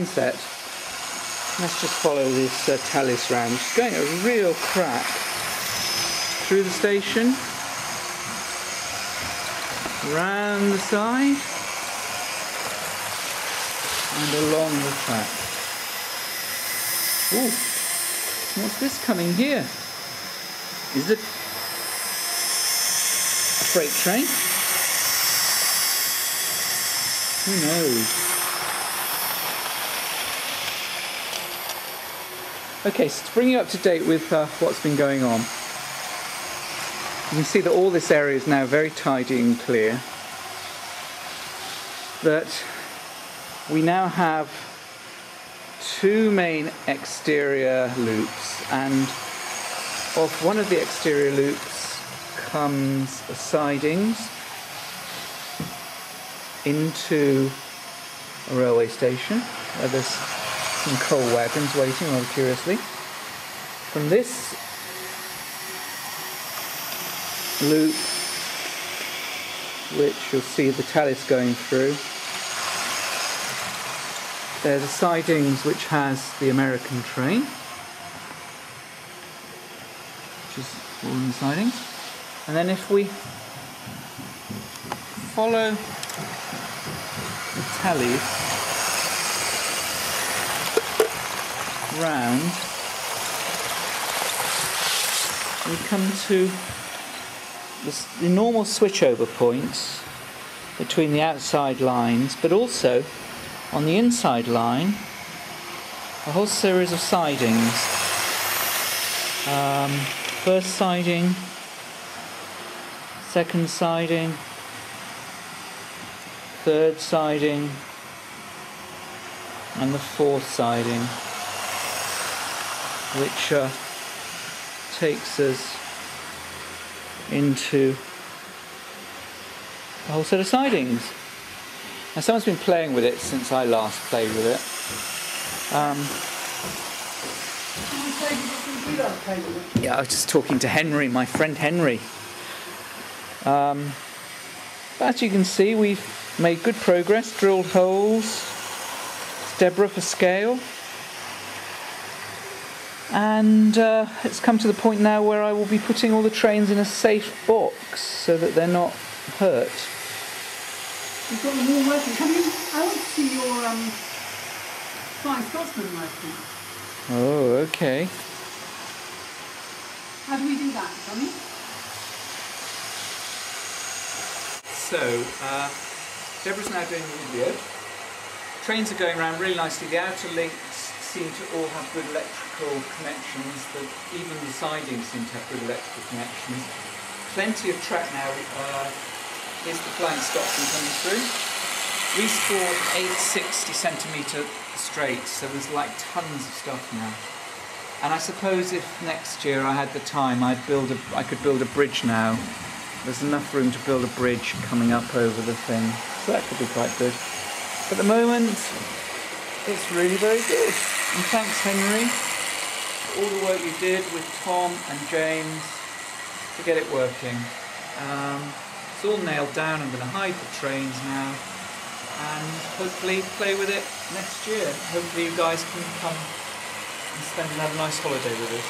set. Let's just follow this Tallis round. It's going a real crack through the station, round the side, and along the track. Ooh, what's this coming here? Is it a freight train? Who knows? Okay, so to bring you up to date with what's been going on, you can see that all this area is now very tidy and clear. That we now have two main exterior loops, and off one of the exterior loops comes the sidings into a railway station where there's some coal wagons waiting rather curiously. From this loop, which you'll see the Tallis going through, there are the sidings which has the American train, which is all in the sidings. And then if we follow the Tallis round, we come to the normal switchover points between the outside lines, but also on the inside line a whole series of sidings. First siding, second siding, third siding, and the fourth siding, which takes us into a whole set of sidings. Now someone's been playing with it since I last played with it. Yeah, I was just talking to Henry, my friend Henry. But as you can see, we've made good progress, drilled holes. It's Deborah for scale. And it's come to the point now where I will be putting all the trains in a safe box so that they're not hurt. You've got them all working. I want to see your Flying Scotsman working. Oh, okay. How do we do that, Tommy? So, Deborah's now doing the video. Trains are going around really nicely. The outer links seem to all have good electrical connections. Even the sidings seem to have good electrical connections. Plenty of track now. Here's the Flying Scotsman coming through. We scored 860cm straight, so there's like tons of stuff now. And I suppose if next year I had the time, I could build a bridge now. There's enough room to build a bridge coming up over the thing, so that could be quite good. But at the moment, it's really very good. And thanks, Henry, for all the work you did with Tom and James to get it working. It's all nailed down. I'm going to hide the trains now and hopefully play with it next year. Hopefully you guys can come and have a nice holiday with us.